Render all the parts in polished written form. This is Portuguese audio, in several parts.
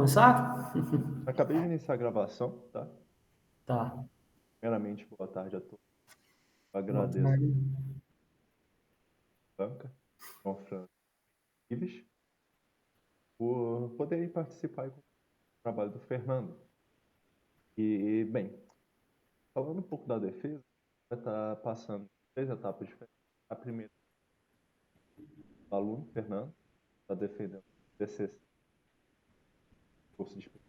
Começar? Acabei de iniciar a gravação, tá? Tá. Primeiramente, boa tarde a todos. Eu Boa agradeço tarde. a Banca, João Fran Ives, por poderem participar do trabalho do Fernando. E, bem, falando um pouco da defesa, vai estar passando 3 etapas diferentes. A primeira, o aluno Fernando está defendendo o TCC, curso de pesquisa,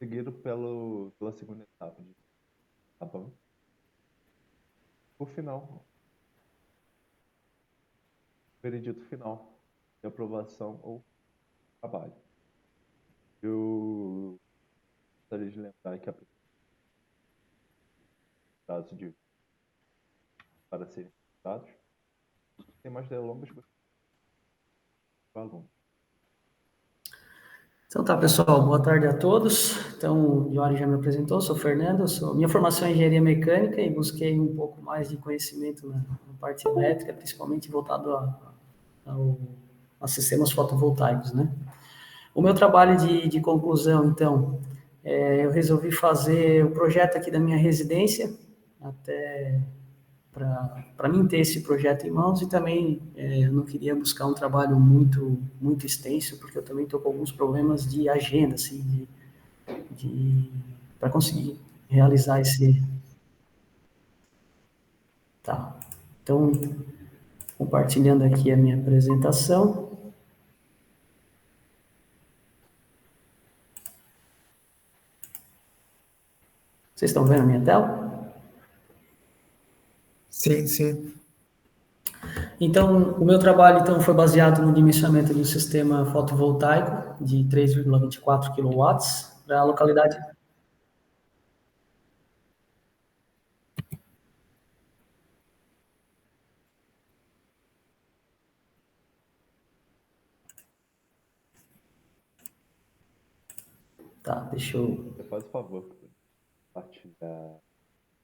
seguido pela segunda etapa de a banca. Por final, o veredito final de aprovação ou trabalho. Eu gostaria de lembrar que a prazo para serem dados. Sem mais delongas, aluno. Então tá, pessoal, boa tarde a todos. Então, o Iori já me apresentou, sou Fernando, minha formação é engenharia mecânica e busquei um pouco mais de conhecimento na parte elétrica, principalmente voltado a sistemas fotovoltaicos, né? O meu trabalho de conclusão, então, eu resolvi fazer o projeto aqui da minha residência, até para mim ter esse projeto em mãos, e também eu não queria buscar um trabalho muito extenso, porque eu também estou com alguns problemas de agenda, assim, para conseguir realizar esse... Tá. Então, compartilhando aqui a minha apresentação. Vocês estão vendo a minha tela? Sim, sim. Então, o meu trabalho então foi baseado no dimensionamento de um sistema fotovoltaico de 3,24 kW para a localidade. Tá, deixa eu... Você faz o favor de compartilhar a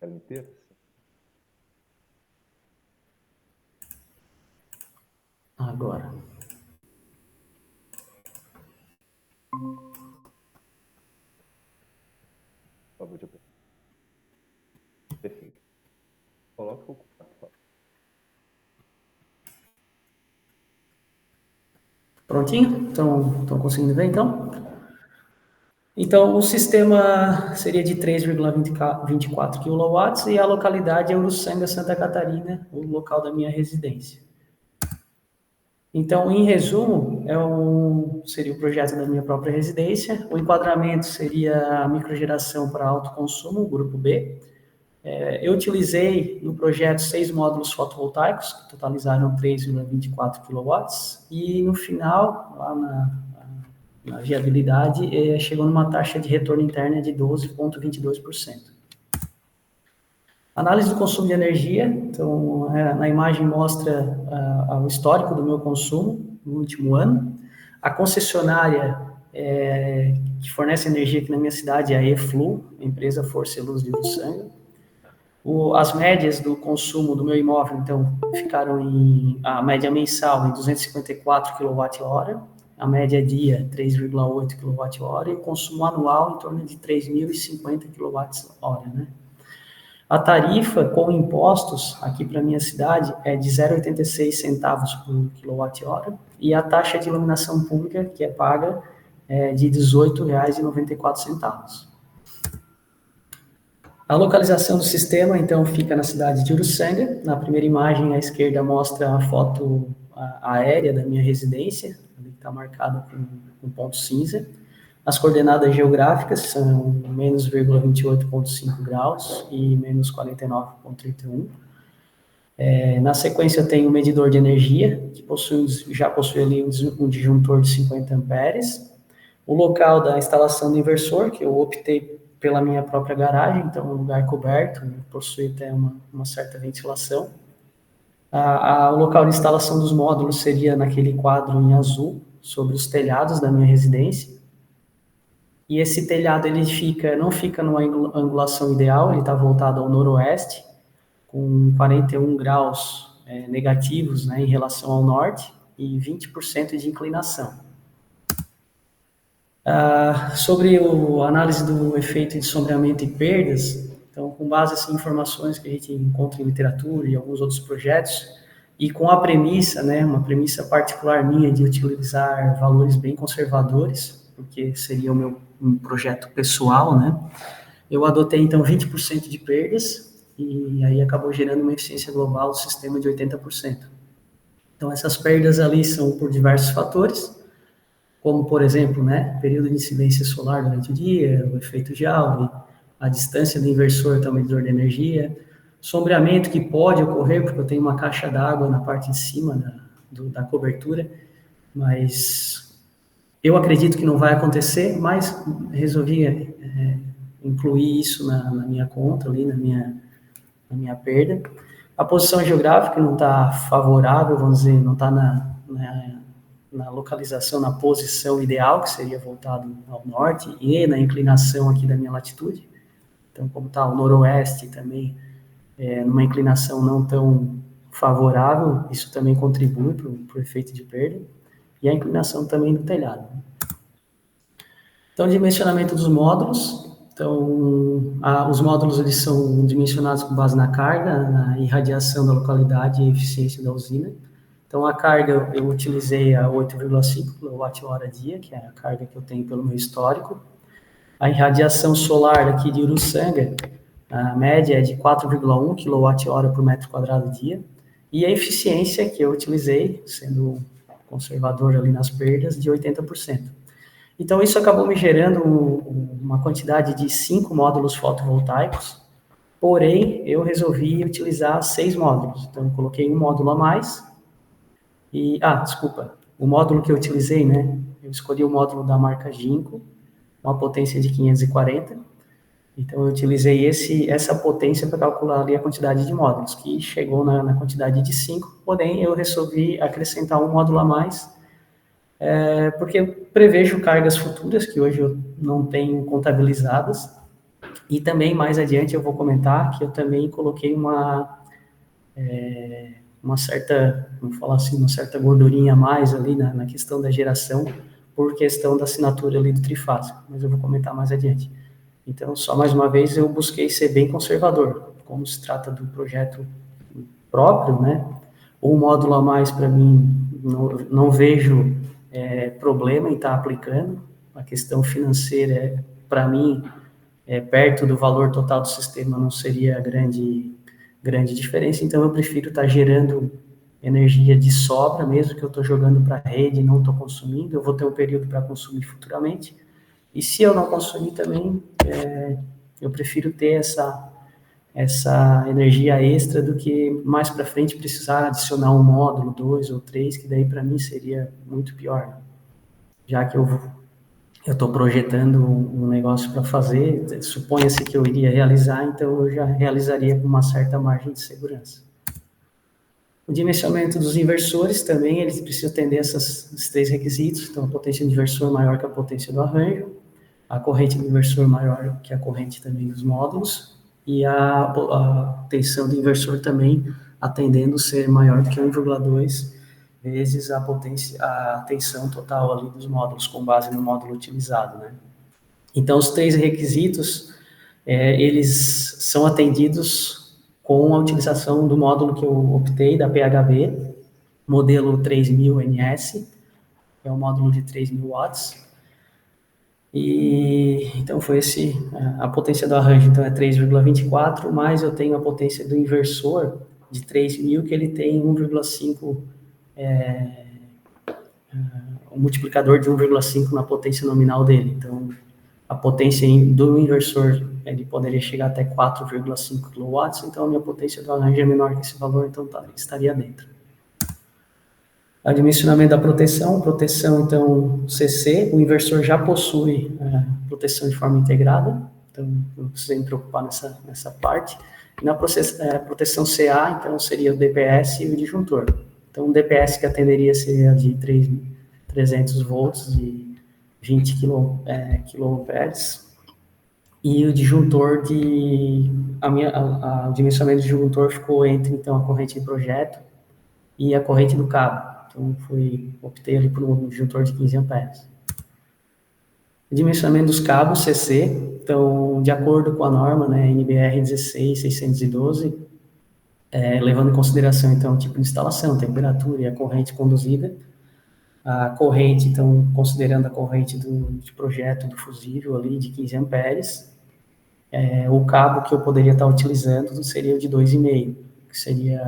tela inteira? Agora. Por favor, de apertar. Perfeito. Coloca o contato. Prontinho? Estão conseguindo ver, então? Então, o sistema seria de 3,24 kW e a localidade é Uruçanga, Santa Catarina, o local da minha residência. Então, em resumo, seria o projeto da minha própria residência. O enquadramento seria a microgeração para alto consumo, grupo B. Eu utilizei no projeto 6 módulos fotovoltaicos, que totalizaram 3,24 kW, e no final, lá na viabilidade, chegou numa taxa de retorno interna de 12,22%. Análise do consumo de energia, então, na imagem mostra o histórico do meu consumo no último ano. A concessionária que fornece energia aqui na minha cidade é a EFLU, empresa Força e Luz de Uruçanga. As médias do consumo do meu imóvel, então, ficaram a média mensal em 254 kWh, a média dia 3,8 kWh e o consumo anual em torno de 3.050 kWh, né? A tarifa com impostos aqui para minha cidade é de 0,86 centavos por quilowatt-hora e a taxa de iluminação pública que é paga é de R$ 18,94. A localização do sistema, então, fica na cidade de Uruçanga. Na primeira imagem, à esquerda, mostra a foto aérea da minha residência, que está marcada com um ponto cinza. As coordenadas geográficas são menos 28,5 graus e menos 49,31. Na sequência, eu tenho um medidor de energia, que já possui ali um disjuntor de 50 amperes. O local da instalação do inversor, que eu optei pela minha própria garagem, então um lugar coberto, possui até uma certa ventilação. O local de instalação dos módulos seria naquele quadro em azul, sobre os telhados da minha residência. E esse telhado ele não fica numa angulação ideal, ele está voltado ao noroeste, com 41 graus negativos, né, em relação ao norte e 20% de inclinação. Sobre a análise do efeito de sombreamento e perdas, então, com base assim, em informações que a gente encontra em literatura e alguns outros projetos, e com a premissa, né, uma premissa particular minha de utilizar valores bem conservadores, porque seria o meu um projeto pessoal, né, eu adotei, então, 20% de perdas, e aí acabou gerando uma eficiência global do sistema de 80%. Então, essas perdas ali são por diversos fatores, como, por exemplo, né, período de incidência solar durante o dia, o efeito Joule, a distância do inversor até o medidor de energia, sombreamento que pode ocorrer, porque eu tenho uma caixa d'água na parte de cima da cobertura, mas eu acredito que não vai acontecer, mas resolvi incluir isso na minha conta, ali na minha perda. A posição geográfica não está favorável, vamos dizer, não está na localização, na posição ideal, que seria voltado ao norte, e na inclinação aqui da minha latitude. Então, como está o noroeste também, numa inclinação não tão favorável, isso também contribui para o efeito de perda, e a inclinação também do telhado. Então, dimensionamento dos módulos. Então, os módulos eles são dimensionados com base na carga, na irradiação da localidade e eficiência da usina. Então, a carga eu utilizei a 8,5 kWh dia, que é a carga que eu tenho pelo meu histórico. A irradiação solar aqui de Uruçanga, a média é de 4,1 kWh por metro quadrado dia. E a eficiência que eu utilizei, sendo conservador ali nas perdas, de 80%. Então, isso acabou me gerando uma quantidade de 5 módulos fotovoltaicos, porém, eu resolvi utilizar 6 módulos. Então, eu coloquei um módulo a mais. Desculpa, o módulo que eu utilizei, né? Eu escolhi o módulo da marca Jinko, uma potência de 540. Então, eu utilizei essa potência para calcular ali a quantidade de módulos, que chegou na quantidade de 5, porém, eu resolvi acrescentar um módulo a mais, porque eu prevejo cargas futuras que hoje eu não tenho contabilizadas, e também mais adiante eu vou comentar que eu também coloquei uma certa, vamos falar assim, uma certa gordurinha a mais ali na questão da geração, por questão da assinatura ali do trifásico, mas eu vou comentar mais adiante. Então, só mais uma vez, eu busquei ser bem conservador, como se trata do projeto próprio, né? Um módulo a mais, para mim, não vejo problema em estar aplicando. A questão financeira, para mim, perto do valor total do sistema, não seria grande diferença. Então, eu prefiro estar gerando energia de sobra, mesmo que eu estou jogando para a rede e não estou consumindo. Eu vou ter um período para consumir futuramente. E se eu não consumir também, eu prefiro ter essa energia extra do que mais para frente precisar adicionar um módulo, 2 ou 3, que daí para mim seria muito pior. Já que eu estou projetando um negócio para fazer, suponha-se que eu iria realizar, então eu já realizaria com uma certa margem de segurança. O dimensionamento dos inversores também, eles precisam atender esses 3 requisitos, então a potência do inversor maior que a potência do arranjo, a corrente do inversor maior que a corrente também dos módulos, e a tensão do inversor também atendendo ser maior do que 1,2 vezes a tensão total ali dos módulos, com base no módulo utilizado, né? Então, os 3 requisitos, eles são atendidos com a utilização do módulo que eu optei, da PHB, modelo 3000 NS, que é um módulo de 3.000 watts, e então foi a potência do arranjo, então é 3,24, mais eu tenho a potência do inversor de 3.000, que ele tem 1,5, um multiplicador de 1,5 na potência nominal dele. Então, a potência do inversor, ele poderia chegar até 4,5 kW, então a minha potência do arranjo é menor que esse valor, então estaria dentro. O dimensionamento da proteção, então, CC, o inversor já possui proteção de forma integrada, então não precisa me preocupar nessa parte. E na proteção CA, então, seria o DPS e o disjuntor. Então, o DPS que atenderia seria de 300 volts e 20 kV, e o disjuntor o dimensionamento do disjuntor ficou entre, então, a corrente de projeto e a corrente do cabo. Então, optei ali por um disjuntor de 15 amperes. Dimensionamento dos cabos CC, então, de acordo com a norma, né, NBR 16612, levando em consideração, então, o tipo de instalação, temperatura e a corrente conduzida. A corrente, então, considerando a corrente de projeto do fusível ali, de 15 amperes, o cabo que eu poderia estar utilizando seria o de 2,5, que seria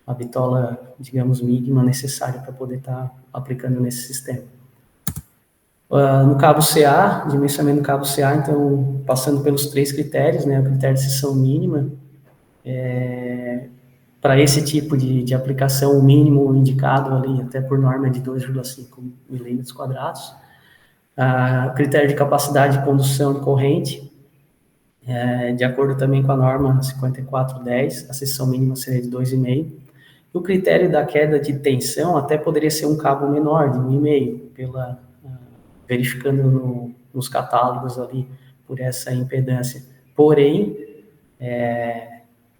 a bitola, digamos, mínima necessária para poder estar aplicando nesse sistema. No cabo CA, dimensionamento do cabo CA, então, passando pelos 3 critérios, né, o critério de seção mínima, para esse tipo de aplicação, o mínimo indicado ali, até por norma, é de 2,5 milímetros quadrados. O critério de capacidade de condução de corrente, de acordo também com a norma 5410, a seção mínima seria de 2,5. O critério da queda de tensão até poderia ser um cabo menor, de 1,5, verificando nos catálogos ali por essa impedância. Porém,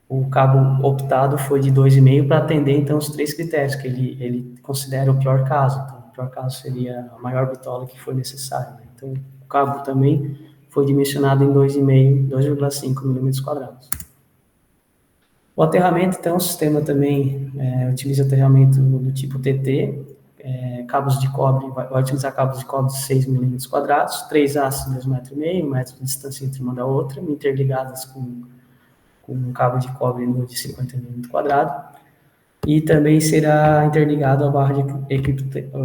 o cabo optado foi de 2,5 para atender, então, os 3 critérios, que ele considera o pior caso. Então, o pior caso seria a maior bitola que for necessária. Né? Então, o cabo também foi dimensionado em 2,5, 2,5 milímetros quadrados. O aterramento, então, o sistema também utiliza aterramento do tipo TT, cabos de cobre, vai utilizar cabos de cobre de 6 milímetros quadrados, 3 aços de 2,5 metros, 1 metro de distância entre uma da outra, interligadas com um cabo de cobre de 50 milímetros quadrados, e também será interligado à barra de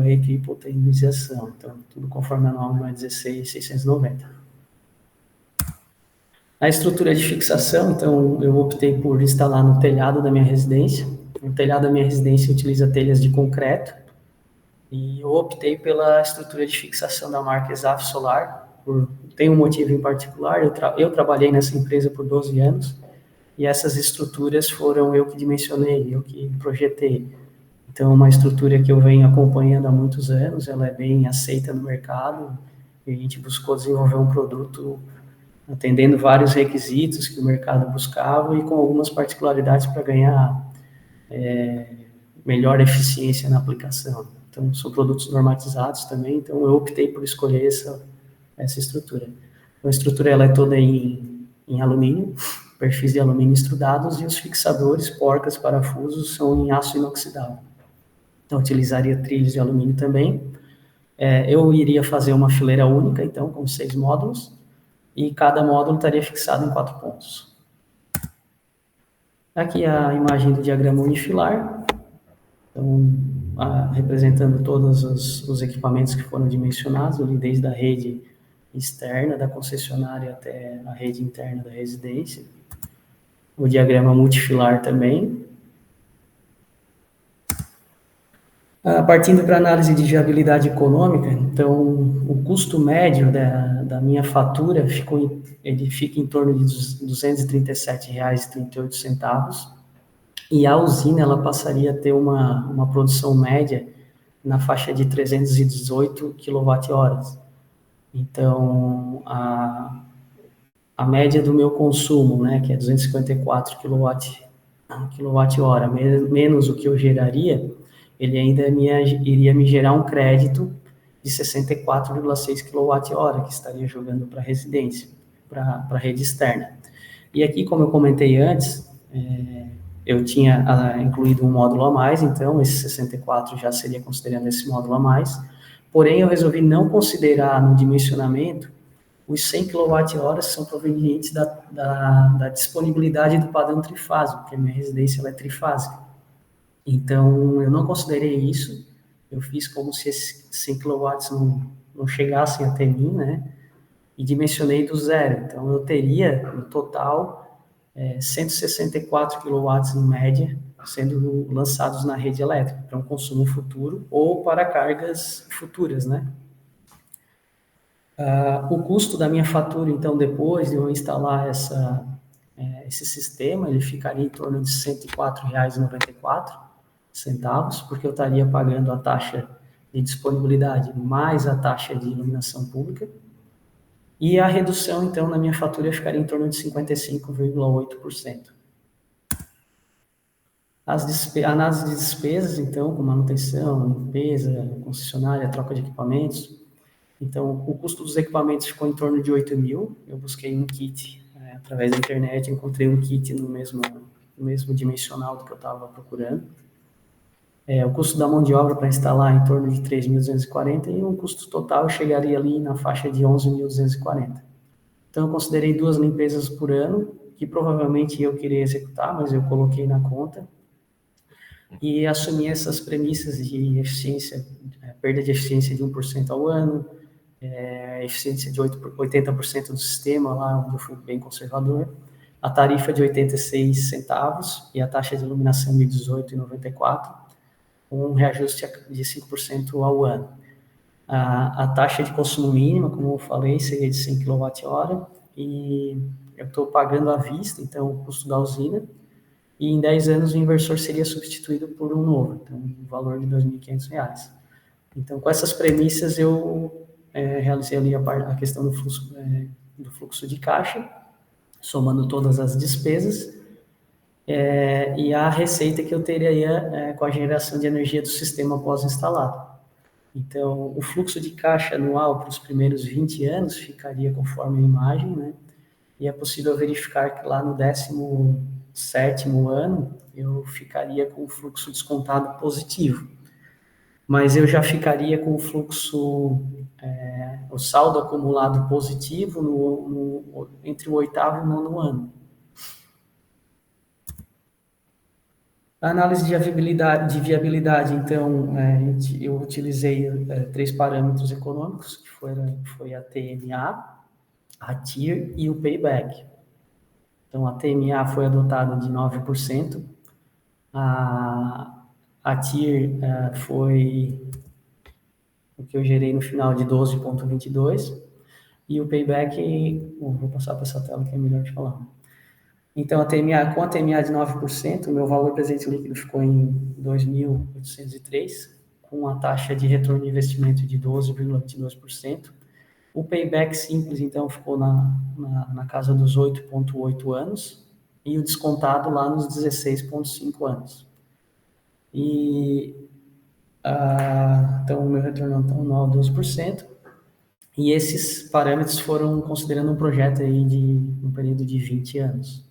equipotenização, então, tudo conforme a norma 16690. A estrutura de fixação, então, eu optei por instalar no telhado da minha residência. O telhado da minha residência utiliza telhas de concreto, e eu optei pela estrutura de fixação da marca Exaf Solar, tem um motivo em particular, eu trabalhei nessa empresa por 12 anos, e essas estruturas foram eu que dimensionei, eu que projetei. Então, uma estrutura que eu venho acompanhando há muitos anos, ela é bem aceita no mercado, e a gente buscou desenvolver um produto atendendo vários requisitos que o mercado buscava e com algumas particularidades para ganhar melhor eficiência na aplicação. Então, são produtos normatizados também, então eu optei por escolher essa estrutura. Então, a estrutura ela é toda em alumínio, perfis de alumínio estrudados, e os fixadores, porcas, parafusos são em aço inoxidável. Então, utilizaria trilhos de alumínio também. Eu iria fazer uma fileira única, então, com 6 módulos, e cada módulo estaria fixado em 4 pontos. Aqui a imagem do diagrama unifilar, então, representando todos os equipamentos que foram dimensionados, ali desde a rede externa da concessionária até a rede interna da residência. O diagrama multifilar também. Partindo para a análise de viabilidade econômica, então, o custo médio da minha fatura ele fica em torno de R$ 237,38, e a usina ela passaria a ter uma produção média na faixa de 318 kWh. Então, a média do meu consumo, né, que é 254 kWh, menos o que eu geraria, ele ainda iria me gerar um crédito de 64,6 kWh, que estaria jogando para a residência, para a rede externa. E aqui, como eu comentei antes, eu tinha incluído um módulo a mais, então esse 64 já seria considerando esse módulo a mais, porém eu resolvi não considerar no dimensionamento os 100 kWh são provenientes da disponibilidade do padrão trifásico, porque a minha residência ela é trifásica. Então, eu não considerei isso, eu fiz como se esses 100 kW não chegassem até mim, né? E dimensionei do zero. Então, eu teria, no total, 164 kW em média sendo lançados na rede elétrica, para um consumo futuro ou para cargas futuras, né? O custo da minha fatura, então, depois de eu instalar esse sistema, ele ficaria em torno de R$ 104,94, porque eu estaria pagando a taxa de disponibilidade mais a taxa de iluminação pública, e a redução, então, na minha fatura ficaria em torno de 55,8%. Análise de despesas, então, com manutenção, limpeza, concessionária, troca de equipamentos, Então, o custo dos equipamentos ficou em torno de 8 mil. Eu busquei um kit através da internet, encontrei um kit no mesmo dimensional do que eu estava procurando. O custo da mão de obra para instalar em torno de 3.240 e um custo total chegaria ali na faixa de 11.240. Então, eu considerei 2 limpezas por ano, que provavelmente eu queria executar, mas eu coloquei na conta, e assumi essas premissas de eficiência, perda de eficiência de 1% ao ano, eficiência de 80% do sistema, lá onde eu fui bem conservador, a tarifa de 86 centavos e a taxa de iluminação de 18,94, com um reajuste de 5% ao ano. A taxa de consumo mínima, como eu falei, seria de 100 kWh, e eu estou pagando à vista, então, o custo da usina, e em 10 anos o inversor seria substituído por um novo, então, um valor de R$ 2.500. Então, com essas premissas, eu realizei ali a questão do fluxo de caixa, somando todas as despesas, e a receita que eu teria com a geração de energia do sistema pós-instalado. Então, o fluxo de caixa anual para os primeiros 20 anos ficaria conforme a imagem, né? E é possível verificar que lá no 17º ano eu ficaria com o fluxo descontado positivo. Mas eu já ficaria com o fluxo, o saldo acumulado positivo entre o 8º e o 9º ano. A análise de viabilidade, então, eu utilizei 3 parâmetros econômicos, que foi a TMA, a TIR e o payback. Então, a TMA foi adotada de 9%, a TIR foi o que eu gerei no final de 12,22%, e o payback, vou passar para essa tela que é melhor de falar. Então, com a TMA de 9%, o meu valor presente líquido ficou em 2.803, com a taxa de retorno de investimento de 12,22%. O payback simples, então, ficou na casa dos 8,8 anos, e o descontado lá nos 16,5 anos. Então, o meu retorno anual é 12%, e esses parâmetros foram considerando um projeto aí de um período de 20 anos.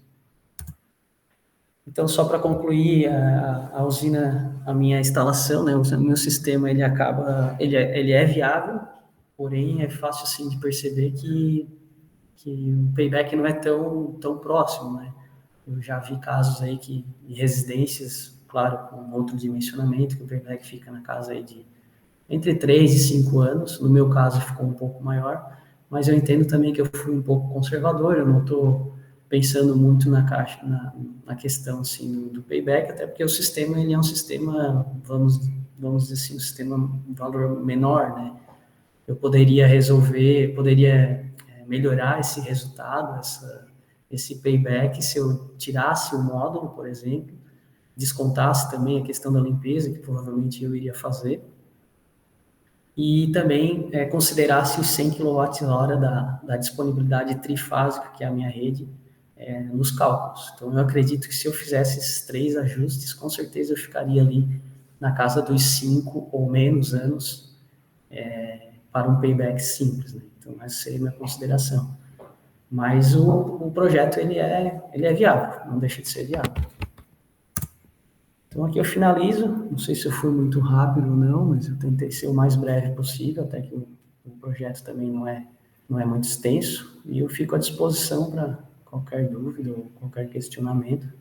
Então, só para concluir, a usina, a minha instalação, né, o meu sistema, ele é viável, porém é fácil, assim, de perceber que o payback não é tão próximo, né? Eu já vi casos aí em residências, claro, com outro dimensionamento, que o payback fica na casa aí de entre 3 e 5 anos. No meu caso, ficou um pouco maior, mas eu entendo também que eu fui um pouco conservador, eu não estou pensando muito na questão assim, do payback, até porque o sistema ele é um sistema, vamos dizer assim, um sistema um valor menor, né? Eu poderia melhorar esse resultado, esse payback, se eu tirasse o módulo, por exemplo, descontasse também a questão da limpeza, que provavelmente eu iria fazer, e também considerasse os 100 kWh da disponibilidade trifásica, que é a minha rede, nos cálculos. Então, eu acredito que se eu fizesse esses 3 ajustes, com certeza eu ficaria ali na casa dos 5 ou menos anos para um payback simples, né? Então, essa seria a minha consideração. Mas o projeto, ele é viável, não deixa de ser viável. Então, aqui eu finalizo. Não sei se eu fui muito rápido ou não, mas eu tentei ser o mais breve possível, até que o projeto também não é muito extenso. E eu fico à disposição para qualquer dúvida ou qualquer questionamento.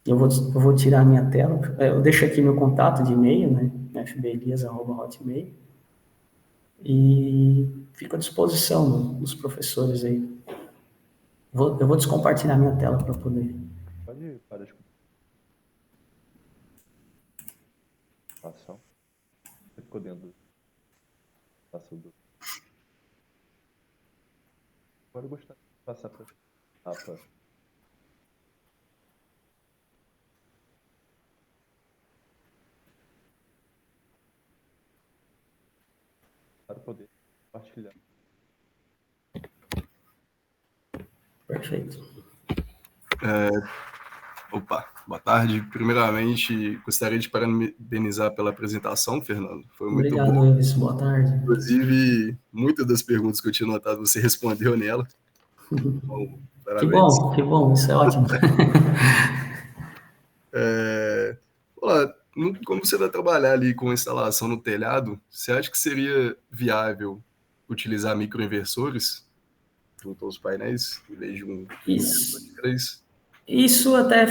Eu vou tirar a minha tela. Eu deixo aqui meu contato de e-mail, né? fbelias@hotmail. E fico à disposição dos professores aí. Eu vou descompartilhar minha tela para poder. Pode parar de comunicação. Você ficou dentro do espaço do. Agora eu gostaria de passar para a etapa. Para poder compartilhar. Perfeito. Opa, boa tarde. Primeiramente, gostaria de parabenizar pela apresentação, Fernando. Foi muito bom. Obrigado, Elvis. Boa tarde. Inclusive, muitas das perguntas que eu tinha notado, você respondeu nela. Bom, Que parabéns. bom, isso é ótimo. Olá, como você vai trabalhar ali com instalação no telhado, você acha que seria viável utilizar microinversores junto aos painéis, em vez de um inversor de Isso, 3? isso até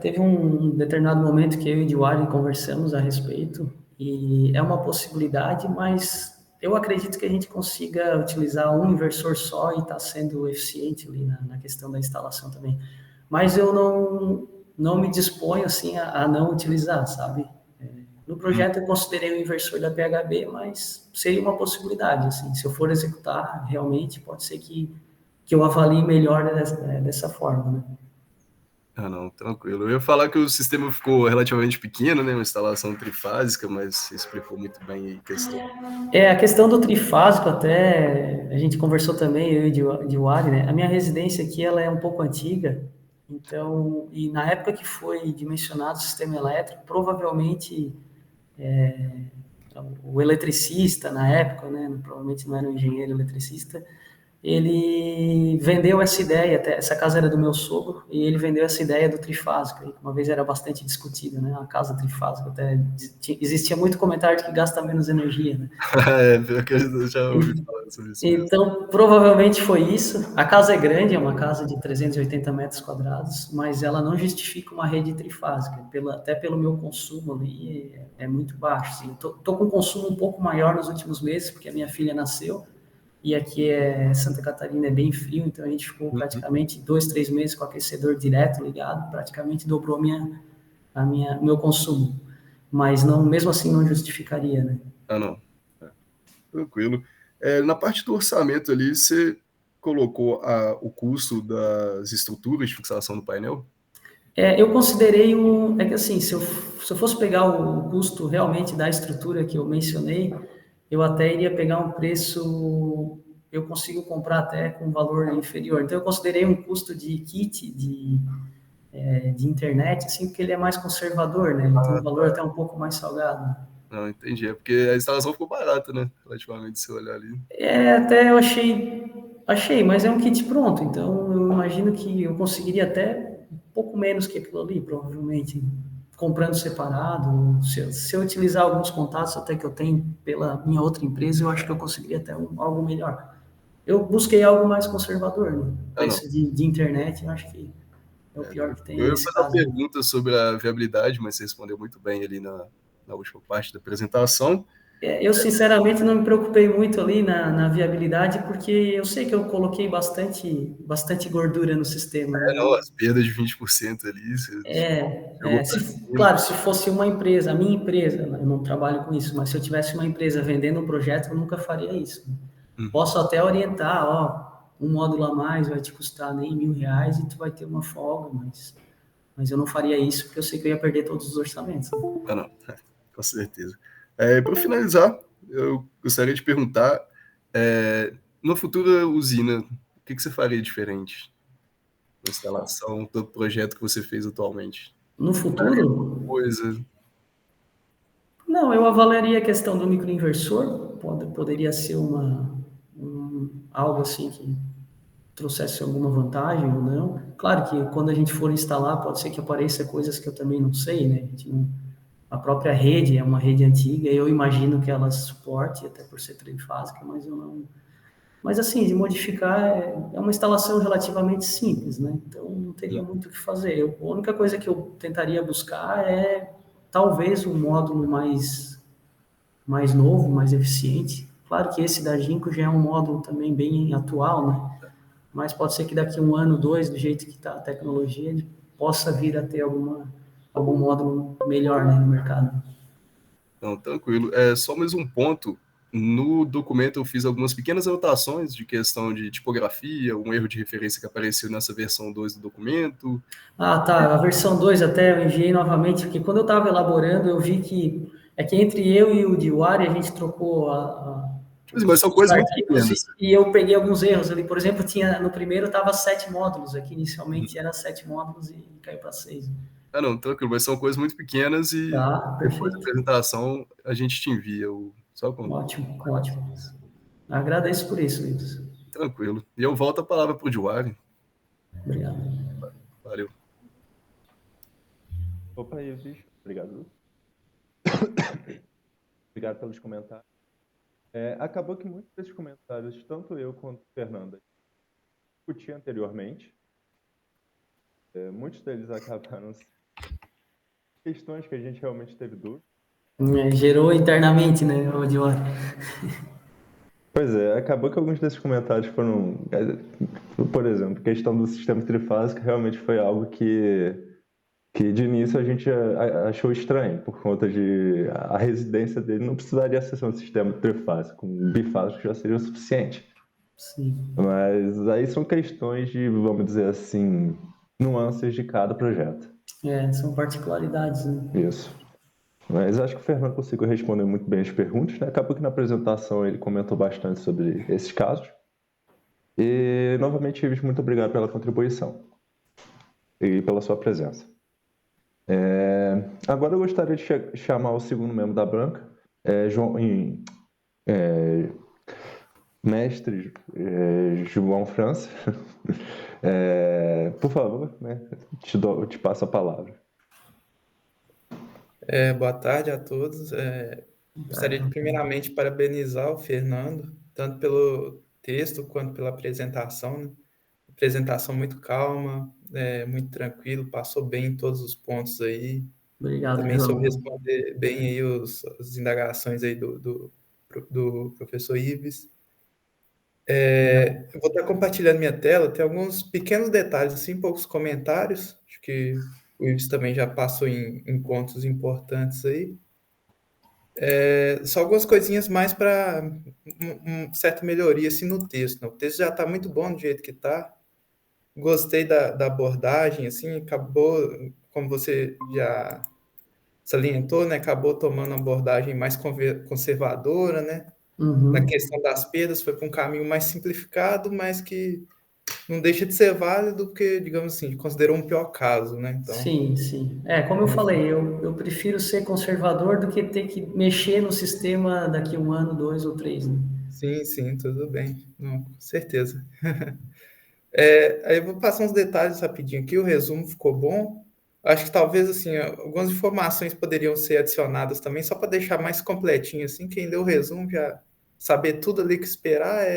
teve um determinado momento que eu e o Diwali conversamos a respeito, e é uma possibilidade, mas eu acredito que a gente consiga utilizar um inversor só e está sendo eficiente ali na questão da instalação também. Mas eu não me disponho assim a não utilizar, sabe? No projeto eu considerei o inversor da PHB, mas seria uma possibilidade, assim, se eu for executar, realmente pode ser que eu avalie melhor dessa forma, né? Ah, não, tranquilo. Eu ia falar que o sistema ficou relativamente pequeno, né? Uma instalação trifásica, mas você explicou muito bem aí a questão. A questão do trifásico até, a gente conversou também, eu e o Diwali, né? A minha residência aqui, ela é um pouco antiga, então, e na época que foi dimensionado o sistema elétrico, provavelmente o eletricista na época, né? Provavelmente não era um engenheiro eletricista, ele vendeu essa ideia, até, essa casa era do meu sogro, e ele vendeu essa ideia do trifásico, que uma vez era bastante discutida, né? A casa trifásica, até existia muito comentário de que gasta menos energia, né? Pior que eu já ouvi falar sobre isso mesmo. Então, provavelmente foi isso. A casa é grande, é uma casa de 380 metros quadrados, mas ela não justifica uma rede trifásica, até pelo meu consumo ali é muito baixo. Assim. Tô com um consumo um pouco maior nos últimos meses, porque a minha filha nasceu, e aqui Santa Catarina é bem frio, então a gente ficou praticamente 2, 3 meses com o aquecedor direto ligado, praticamente dobrou meu consumo. Mas não, mesmo assim não justificaria, né? Ah, não. Tranquilo. Na parte do orçamento ali, você colocou o custo das estruturas de fixação do painel? Eu considerei é que assim, se eu fosse pegar o custo realmente da estrutura que eu mencionei, eu até iria pegar um preço, eu consigo comprar até com valor inferior. Então, eu considerei um custo de kit de internet, assim, porque ele é mais conservador, né? Ele tem um valor até um pouco mais salgado. Não, entendi. É porque a instalação ficou barata, né? Relativamente, se você olhar ali. Até eu achei, mas é um kit pronto, então eu imagino que eu conseguiria até um pouco menos que aquilo ali, provavelmente, comprando separado. Se eu utilizar alguns contatos até que eu tenho pela minha outra empresa, eu acho que eu conseguiria até algo melhor. Eu busquei algo mais conservador, né? Ah, não. Preço de internet, eu acho que é o pior que tem Eu ia nesse fazer uma caso. pergunta sobre a viabilidade, mas você respondeu muito bem ali na última parte da apresentação. Eu, sinceramente, não me preocupei muito ali na viabilidade, porque eu sei que eu coloquei bastante gordura no sistema, né? Não, as perdas de 20% ali, você jogou pra cima. Claro, se fosse uma empresa, a minha empresa, né, eu não trabalho com isso, mas se eu tivesse uma empresa vendendo um projeto, eu nunca faria isso. Posso até orientar, ó, um módulo a mais vai te custar nem R$ 1.000 e tu vai ter uma folga, mas eu não faria isso porque eu sei que eu ia perder todos os orçamentos. Né? Ah, não, com certeza. Para finalizar, eu gostaria de perguntar, numa futura usina, o que você faria diferente na instalação do projeto que você fez atualmente? No futuro, Coisa. não, eu avaliaria a questão do microinversor, poderia ser algo assim que trouxesse alguma vantagem ou não. Claro que quando a gente for instalar, pode ser que apareça coisas que eu também não sei, né? A própria rede é uma rede antiga, eu imagino que ela suporte, até por ser trifásica, mas eu não. Mas assim, de modificar é uma instalação relativamente simples, né? Então não teria muito o que fazer. A única coisa que eu tentaria buscar é talvez um módulo mais novo, mais eficiente. Claro que esse da Ginkgo já é um módulo também bem atual, né? Mas pode ser que daqui um ano, dois, do jeito que está a tecnologia, ele possa vir a ter algum módulo melhor, né, no mercado. Não, tranquilo. Só mais um ponto. No documento eu fiz algumas pequenas anotações de questão de tipografia, um erro de referência que apareceu nessa versão 2 do documento. Ah, tá. A versão 2 até eu enviei novamente, porque quando eu estava elaborando, eu vi que entre eu e o Diwari a gente trocou Mas são coisas muito arquivos pequenas. e eu peguei alguns erros ali. Por exemplo, tinha no primeiro estava 7 módulos, aqui inicialmente era 7 módulos e caiu para 6. Ah, não, tranquilo, mas são coisas muito pequenas e Tá, depois da perfeito. apresentação a gente te envia só com Ótimo, ótimo. Agradeço por isso, Lucas. tranquilo. E eu volto a palavra para o Diwari. Obrigado. Valeu. Opa, Ives, obrigado. Obrigado pelos comentários. Acabou que muitos desses comentários, tanto eu quanto a Fernanda, discuti anteriormente. Muitos deles acabaram questões que a gente realmente teve dúvida. Gerou internamente, né, o Dior? Pois é, acabou que alguns desses comentários foram, por exemplo, questão do sistema trifásico realmente foi algo que de início a gente achou estranho, por conta de a residência dele não precisaria ser um sistema trifásico, um bifásico já seria o suficiente. Sim. Mas aí são questões de, vamos dizer assim, nuances de cada projeto. São particularidades, né? Isso. Mas acho que o Fernando conseguiu responder muito bem as perguntas, né? Acabou que na apresentação ele comentou bastante sobre esses casos. E, novamente, Ives, muito obrigado pela contribuição e pela sua presença. Agora eu gostaria de chamar o segundo membro da banca, mestre João França. Por favor, né? Te passo a palavra. Boa tarde a todos. Gostaria de primeiramente parabenizar o Fernando, tanto pelo texto quanto pela apresentação, né? Apresentação muito calma, muito tranquilo, passou bem em todos os pontos aí. Obrigado, Também João. soube responder bem aí as indagações aí do professor Ives. Eu vou estar compartilhando minha tela, tem alguns pequenos detalhes, assim, poucos comentários, acho que o Ives também já passou em pontos importantes aí. Só algumas coisinhas mais para certa melhoria assim, no texto. Né? O texto já está muito bom do jeito que está. Gostei da abordagem, assim, acabou, como você já salientou, né? Acabou tomando uma abordagem mais conservadora, né? Na questão das perdas, foi para um caminho mais simplificado, mas que não deixa de ser válido, porque, digamos assim, considerou um pior caso, né? Então, sim. Como eu falei, eu prefiro ser conservador do que ter que mexer no sistema daqui 1 ano, 2 ou 3, né? sim, tudo bem. Não, com certeza. Aí eu vou passar uns detalhes rapidinho aqui, o resumo ficou bom. Acho que talvez, assim, algumas informações poderiam ser adicionadas também, só para deixar mais completinho, assim, quem leu o resumo já saber tudo ali que esperar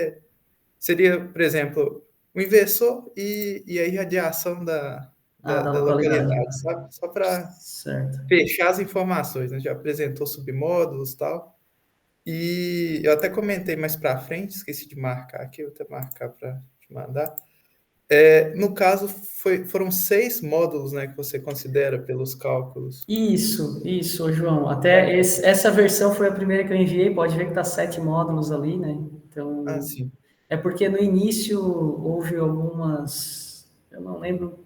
seria, por exemplo, o inversor e a irradiação da Da localidade, sabe? Só para Certo. fechar as informações, né? Já apresentou submódulos e tal. E eu até comentei mais para frente, esqueci de marcar aqui, eu vou até marcar para te mandar. No caso, foram 6 módulos, né, que você considera pelos cálculos. Isso, João. Até essa versão foi a primeira que eu enviei, pode ver que tá 7 módulos ali, né? Então, Sim. é porque no início houve algumas, eu não lembro,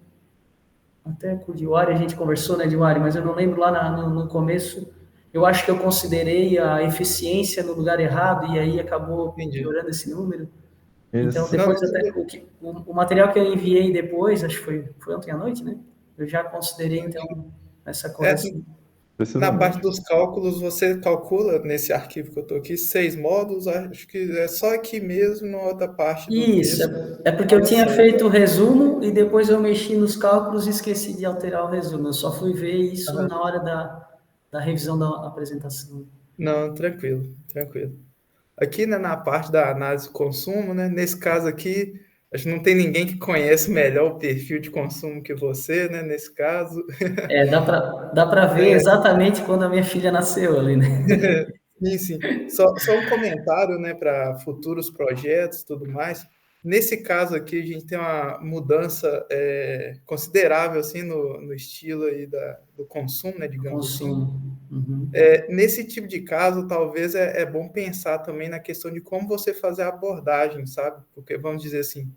até com o Diwari a gente conversou, né, Diwari, mas eu não lembro lá no começo, eu acho que eu considerei a eficiência no lugar errado e aí acabou Entendi. piorando esse número. Isso. Então, depois até o material que eu enviei depois, acho que foi ontem à noite, né? Eu já considerei, então, essa correção. Na parte dos cálculos, você calcula nesse arquivo que eu estou aqui 6 módulos, acho que é só aqui mesmo, na outra parte do Isso, texto. é porque eu tinha feito o resumo e depois eu mexi nos cálculos e esqueci de alterar o resumo. Eu só fui ver isso na hora da revisão da apresentação. Não, tranquilo. Aqui, né, na parte da análise de consumo, né, nesse caso aqui, acho que não tem ninguém que conhece melhor o perfil de consumo que você, né, nesse caso. Dá para ver exatamente quando a minha filha nasceu ali, né? Sim. Só um comentário, né, para futuros projetos e tudo mais. Nesse caso aqui, a gente tem uma mudança considerável, assim, no estilo aí do consumo, né, digamos assim. Nesse tipo de caso, talvez é bom pensar também na questão de como você fazer a abordagem, sabe? Porque, vamos dizer assim,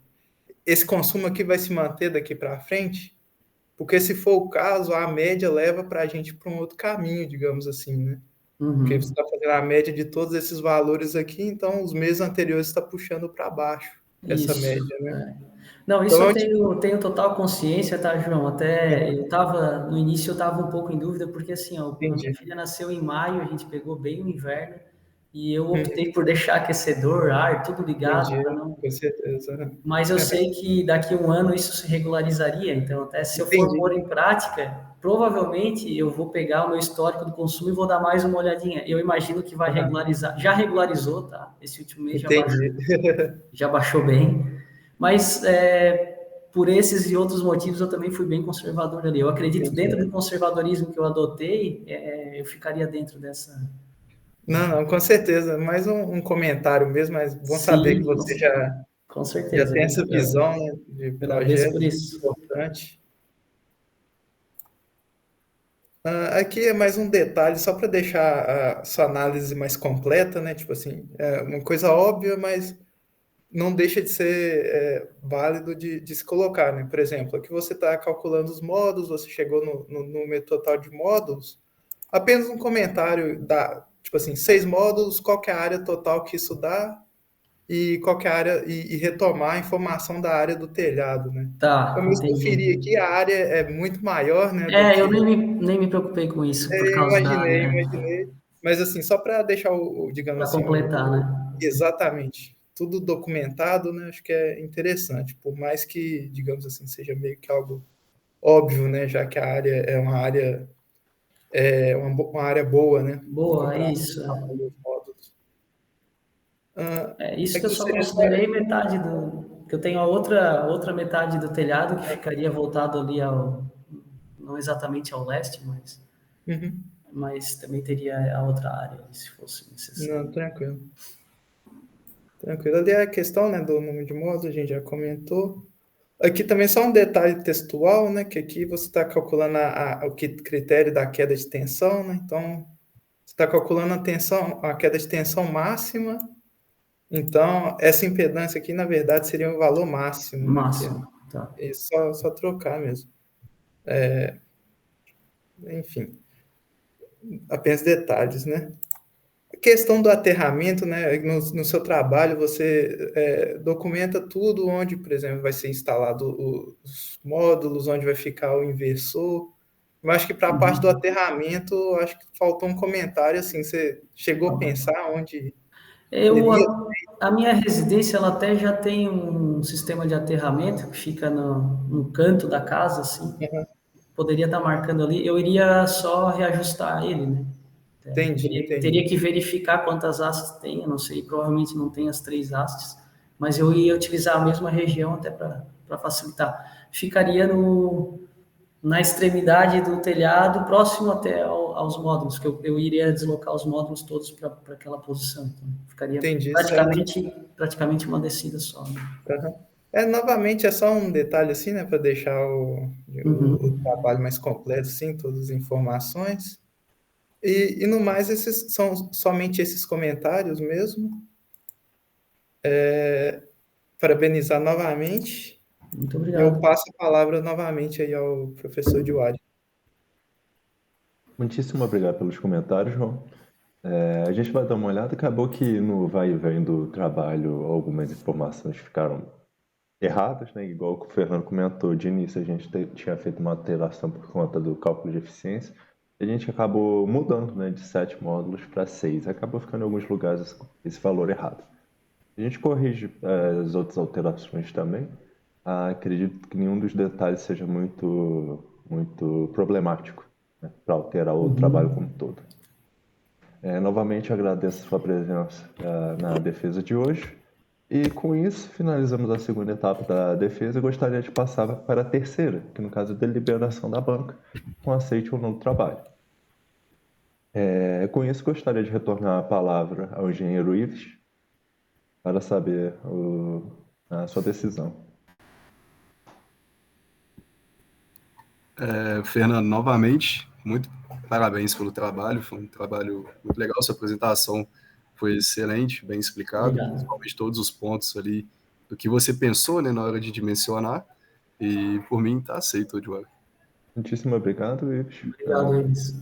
esse consumo aqui vai se manter daqui para frente, porque se for o caso, a média leva para a gente para um outro caminho, digamos assim, né? Porque você Uhum. está fazendo a média de todos esses valores aqui, então os meses anteriores está puxando para baixo essa Isso. média, né? É. Não, isso Então, eu é tipo, tenho total consciência, tá, João? Até eu tava, no início eu tava um pouco em dúvida, porque assim, ó, a minha entendi. filha nasceu em maio, a gente pegou bem o inverno, e eu Uhum, optei por deixar aquecedor, ar, tudo ligado, para entendi, não. com certeza. Mas eu sei que daqui a um ano isso se regularizaria, então até se eu for Entendi, pôr em prática, provavelmente eu vou pegar o meu histórico do consumo e vou dar mais uma olhadinha. Eu imagino que vai aham, regularizar, já regularizou, tá? Esse último mês entendi, já baixou bem, mas por esses e outros motivos eu também fui bem conservador ali. Eu acredito dentro entendi. do conservadorismo que eu adotei, eu ficaria dentro dessa. Não, não, com certeza. Mais um comentário mesmo, mas bom saber que Sim, você com já certeza. tem essa visão, né, de Agradeço por projeto isso. importante. Aqui é mais um detalhe, só para deixar a sua análise mais completa, né? Tipo assim, é uma coisa óbvia, mas não deixa de ser válido de se colocar, né? Por exemplo, aqui você está calculando os módulos, você chegou no número total de módulos, apenas um comentário da, tipo assim, 6 módulos, qual que é a área total que isso dá e qual que é a área, e retomar a informação da área do telhado, né? Eu Tá, me entendi. referi aqui, a área é muito maior, né, do Eu que nem me preocupei com isso por eu causa da imaginei, área, imaginei. Mas assim, só para deixar para digamos assim, completar, né? exatamente, tudo documentado, né? Acho que é interessante, por mais que, digamos assim, seja meio que algo óbvio, né? Já que a área uma área boa, né? Boa, é Comparado isso. com os módulos. Ah, É isso que eu aqui só seria só. considerei metade do. Que eu tenho a outra metade do telhado que ficaria voltado ali ao. Não exatamente ao leste, Uhum. mas também teria a outra área, se fosse necessário. Não, tranquilo. Tranquilo. Ali é a questão, né, do número de módulos, a gente já comentou. Aqui também só um detalhe textual, né? Que aqui você está calculando o critério da queda de tensão, né? Então, você está calculando a queda de tensão máxima. Então, essa impedância aqui, na verdade, seria o valor máximo, né? Máximo, tá. É só trocar mesmo. Enfim, apenas detalhes, né? A questão do aterramento, né? No seu trabalho, você documenta tudo onde, por exemplo, vai ser instalado os módulos, onde vai ficar o inversor. Eu acho que para a parte do Uhum. aterramento, acho que faltou um comentário assim. Você chegou a pensar onde Eu, seria? a minha residência, ela até já tem um sistema de aterramento que fica no canto da casa, assim. Poderia estar marcando ali. Eu iria só reajustar ele, né? Entendi, Teria entendi. que verificar quantas hastes tem, eu não sei, provavelmente não tem as 3 hastes, mas eu ia utilizar a mesma região até para facilitar. Ficaria na extremidade do telhado, próximo até aos módulos, que eu iria deslocar os módulos todos para aquela posição. Então, ficaria Entendi, certo. praticamente uma descida só. Né? Uhum. Novamente, é só um detalhe assim, né, para deixar o Uhum. trabalho mais completo, sim, todas as informações. E no mais, esses são somente esses comentários mesmo. Parabenizar novamente. Muito Eu obrigado. passo a palavra novamente aí ao professor Diwali. Muitíssimo obrigado pelos comentários, João. A gente vai dar uma olhada. Acabou que no vai e vem do trabalho algumas informações ficaram erradas, né? Igual o Fernando comentou, de início a gente tinha feito uma alteração por conta do cálculo de eficiência. A gente acabou mudando, né, de 7 módulos para 6. Acabou ficando em alguns lugares esse valor errado. A gente corrige as outras alterações também. Acredito que nenhum dos detalhes seja muito problemático, né, para alterar o trabalho como um Uhum. todo. Novamente agradeço a sua presença na defesa de hoje. E com isso, finalizamos a segunda etapa da defesa e gostaria de passar para a terceira, que no caso é a deliberação da banca, com aceite ou não do trabalho. Com isso, gostaria de retornar a palavra ao engenheiro Ives para saber a sua decisão. Fernando, novamente, muito parabéns pelo trabalho, foi um trabalho muito legal, sua apresentação foi excelente, bem explicado, Obrigado. principalmente todos os pontos ali do que você pensou, né, na hora de dimensionar, e por mim está aceito, Eduardo. Muitíssimo obrigado, Ives. Obrigado, Elis.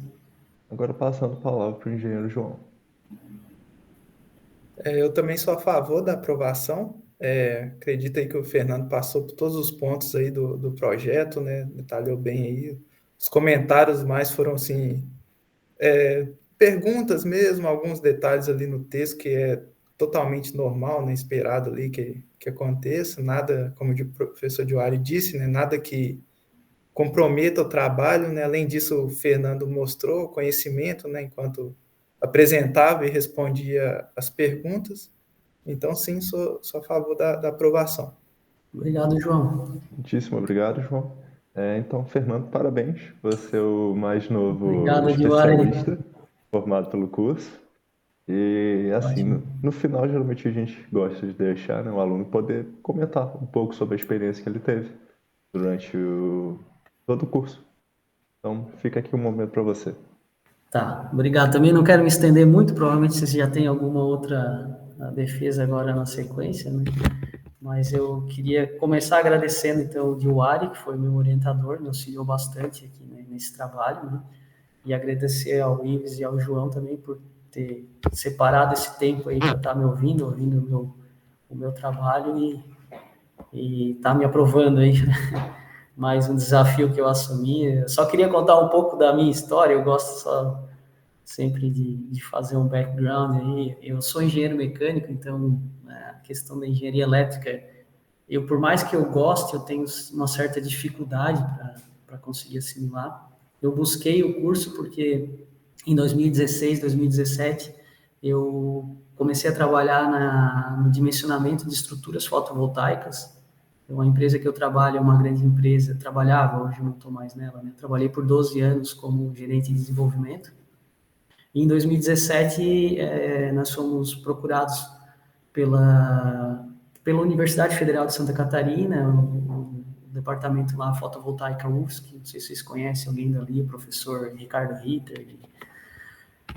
Agora passando a palavra para o engenheiro João. Eu também sou a favor da aprovação. Acredito aí que o Fernando passou por todos os pontos aí do projeto, né? Detalhou bem aí. Os comentários mais foram, assim, perguntas mesmo, alguns detalhes ali no texto que é totalmente normal, né? Esperado ali que aconteça. Nada, como o professor Joari disse, né? Nada que comprometa o trabalho, né? Além disso, o Fernando mostrou conhecimento, né? Enquanto apresentava e respondia as perguntas. Então, sim, sou a favor da aprovação. Obrigado, João. Muitíssimo obrigado, João. Então, Fernando, parabéns. Você é o mais novo Obrigado, Diwari. especialista formado pelo curso. E, assim, no final, geralmente a gente gosta de deixar, né, o aluno poder comentar um pouco sobre a experiência que ele teve durante todo o curso. Então, fica aqui um momento para você. Tá, obrigado. Também não quero me estender muito, provavelmente vocês já têm alguma outra defesa agora na sequência, né? Mas eu queria começar agradecendo, então, o Diwari, que foi meu orientador, me auxiliou bastante aqui, né, nesse trabalho, né? E agradecer ao Ives e ao João também por ter separado esse tempo aí para estar me ouvindo o meu trabalho e tá me aprovando aí. Mais um desafio que eu assumi. Eu só queria contar um pouco da minha história, eu gosto só sempre de fazer um background aí. Eu sou engenheiro mecânico, então a questão da engenharia elétrica, eu por mais que eu goste, eu tenho uma certa dificuldade para conseguir assimilar. Eu busquei o curso porque em 2016, 2017, eu comecei a trabalhar no dimensionamento de estruturas fotovoltaicas. Então, a empresa que eu trabalho é uma grande empresa, trabalhava, hoje não estou mais nela, né? Trabalhei por 12 anos como gerente de desenvolvimento. E em 2017, nós fomos procurados pela Universidade Federal de Santa Catarina, o departamento lá, fotovoltaica UFSC, não sei se vocês conhecem alguém dali, o professor Ricardo Ritter.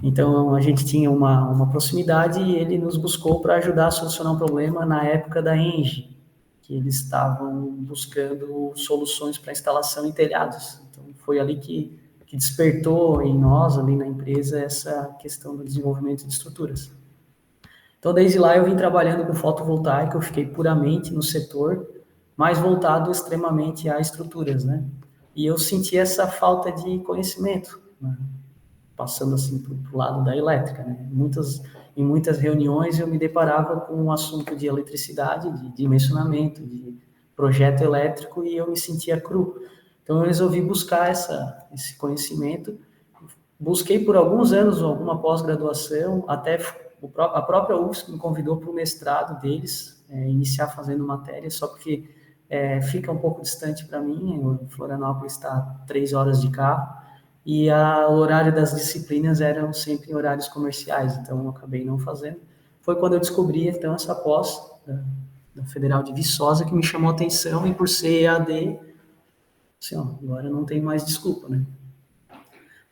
Então, a gente tinha uma proximidade e ele nos buscou para ajudar a solucionar um problema na época da ENGIE, que eles estavam buscando soluções para instalação em telhados. Então, foi ali que despertou em nós, ali na empresa, essa questão do desenvolvimento de estruturas. Então, desde lá eu vim trabalhando com fotovoltaica, eu fiquei puramente no setor, mais voltado extremamente a estruturas, né? E eu senti essa falta de conhecimento, né? Passando assim para o lado da elétrica, né? Em muitas reuniões eu me deparava com um assunto de eletricidade, de dimensionamento, de projeto elétrico, e eu me sentia cru. Então eu resolvi buscar esse conhecimento. Busquei por alguns anos alguma pós-graduação, até a própria UFSC me convidou para o mestrado deles, iniciar fazendo matéria, só porque fica um pouco distante para mim, em Florianópolis está a 3 horas de carro, e o horário das disciplinas eram sempre em horários comerciais, então eu acabei não fazendo. Foi quando eu descobri, então, essa pós da Federal de Viçosa, que me chamou a atenção, e por ser EAD, assim, ó, agora não tem mais desculpa, né?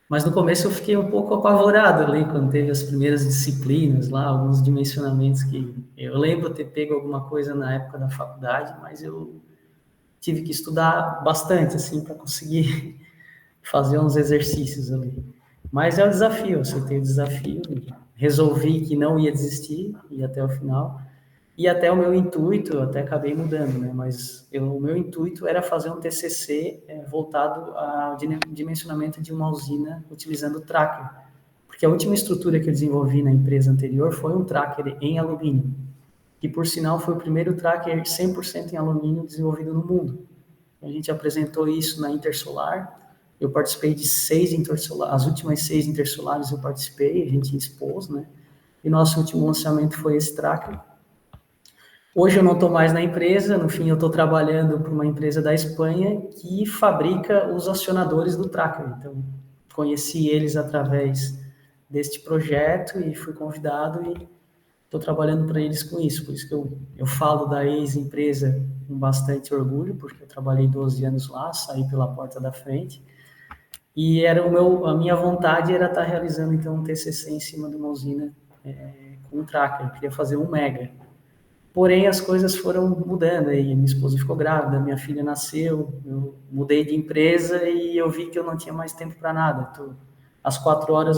Mas no começo eu fiquei um pouco apavorado ali, quando teve as primeiras disciplinas lá, alguns dimensionamentos que... Eu lembro ter pego alguma coisa na época da faculdade, mas eu tive que estudar bastante, assim, para conseguir fazer uns exercícios ali. Mas é um desafio, você tem o desafio, resolvi que não ia desistir, ia até o final, e até o meu intuito, eu até acabei mudando, né? Mas o meu intuito era fazer um TCC voltado ao dimensionamento de uma usina utilizando tracker, porque a última estrutura que eu desenvolvi na empresa anterior foi um tracker em alumínio, que por sinal foi o primeiro tracker 100% em alumínio desenvolvido no mundo. A gente apresentou isso na Intersolar, eu participei de 6 intersolares, as últimas 6 intersolares eu participei, a gente expôs, né? E nosso último lançamento foi esse tracker. Hoje eu não estou mais na empresa, no fim eu estou trabalhando para uma empresa da Espanha que fabrica os acionadores do tracker. Então, conheci eles através deste projeto e fui convidado e estou trabalhando para eles com isso. Por isso que eu falo da ex-empresa com bastante orgulho, porque eu trabalhei 12 anos lá, saí pela porta da frente. E a minha vontade era estar realizando então um TCC em cima de uma usina com um tracker. Eu queria fazer 1 mega. Porém, as coisas foram mudando, aí minha esposa ficou grávida, minha filha nasceu, eu mudei de empresa e eu vi que eu não tinha mais tempo para nada. às 4 horas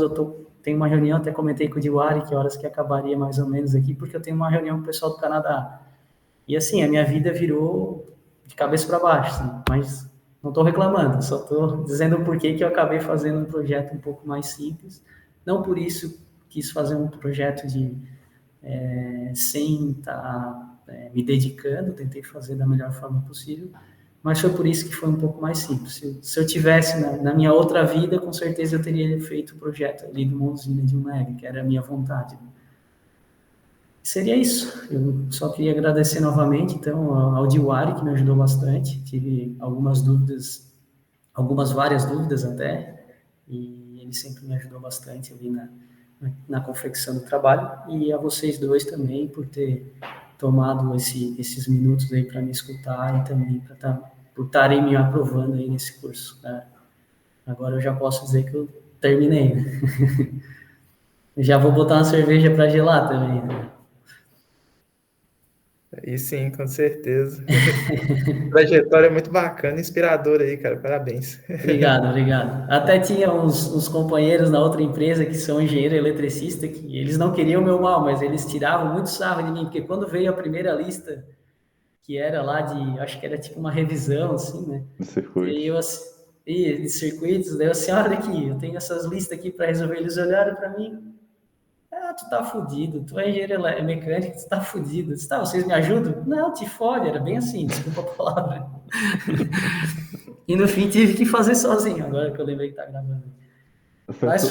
tenho uma reunião, até comentei com o Diwari que horas que acabaria mais ou menos aqui, porque eu tenho uma reunião com o pessoal do Canadá. E assim, a minha vida virou de cabeça para baixo, assim, mas não estou reclamando, só estou dizendo o porquê que eu acabei fazendo um projeto um pouco mais simples. Não por isso quis fazer um projeto sem estar me dedicando, tentei fazer da melhor forma possível, mas foi por isso que foi um pouco mais simples. Se eu tivesse na minha outra vida, com certeza eu teria feito o projeto ali do Monzina de 1 MB, que era a minha vontade. Seria isso. Eu só queria agradecer novamente, então, ao Diwari, que me ajudou bastante. Tive várias dúvidas até, e ele sempre me ajudou bastante ali na confecção do trabalho, e a vocês dois também por ter tomado esses minutos aí para me escutar e também por estarem me aprovando aí nesse curso. Né? Agora eu já posso dizer que eu terminei. Né? Já vou botar uma cerveja para gelar também. Né? Aí sim, com certeza. Trajetória muito bacana, inspiradora aí, cara. Parabéns. Obrigado. Até tinha uns companheiros na outra empresa que são engenheiro eletricista, que eles não queriam o meu mal, mas eles tiravam muito sarro de mim, porque quando veio a primeira lista, que era lá acho que era tipo uma revisão, assim, né? De circuitos. De circuitos, daí eu assim, olha aqui, eu tenho essas listas aqui para resolver. Eles olharam para mim, tu tá fudido, tu é engenheiro mecânico, tu tá fudido. Eu disse, tá, vocês me ajudam? Não, te fode, era bem assim, desculpa a palavra. E no fim tive que fazer sozinho, agora que eu lembrei que tá gravando. Mas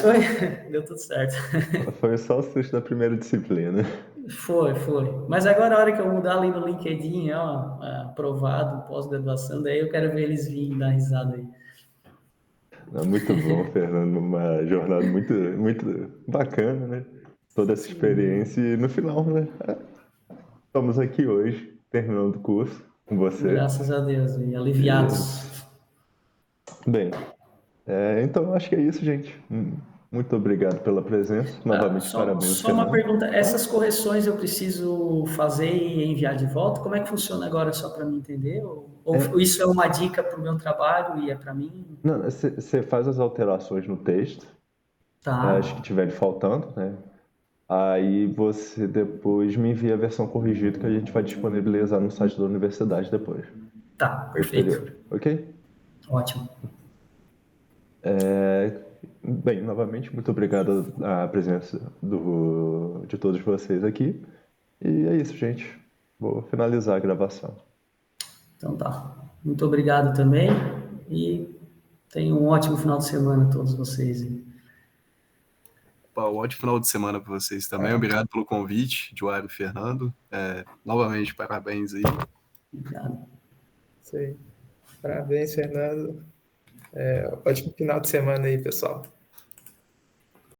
deu tudo certo. Foi só o susto da primeira disciplina. Foi. Mas agora a hora que eu mudar ali no LinkedIn, aprovado, pós-graduação, daí eu quero ver eles virem dar risada aí. Muito bom, Fernando, uma jornada muito, muito bacana, né? Toda essa experiência e no final, né? Estamos aqui hoje, terminando o curso com você. Graças a Deus, e aliviados. Bem, então acho que é isso, gente. Muito obrigado pela presença. Novamente, parabéns. Só uma pergunta, essas correções eu preciso fazer e enviar de volta? Como é que funciona agora, só para me entender? Ou isso é uma dica para o meu trabalho e é para mim? Não, você faz as alterações no texto, Tá. acho que estiver faltando, né? Aí você depois me envia a versão corrigida que a gente vai disponibilizar no site da universidade depois. Tá, perfeito. Ok? Ótimo. Bem, novamente, muito obrigado à presença de todos vocês aqui. E é isso, gente. Vou finalizar a gravação. Então tá. Muito obrigado também e tenham um ótimo final de semana a todos vocês. Um ótimo final de semana para vocês também. Obrigado pelo convite, Diwari e Fernando. Novamente, parabéns aí. Obrigado. Isso aí. Parabéns, Fernando. Ótimo final de semana aí, pessoal.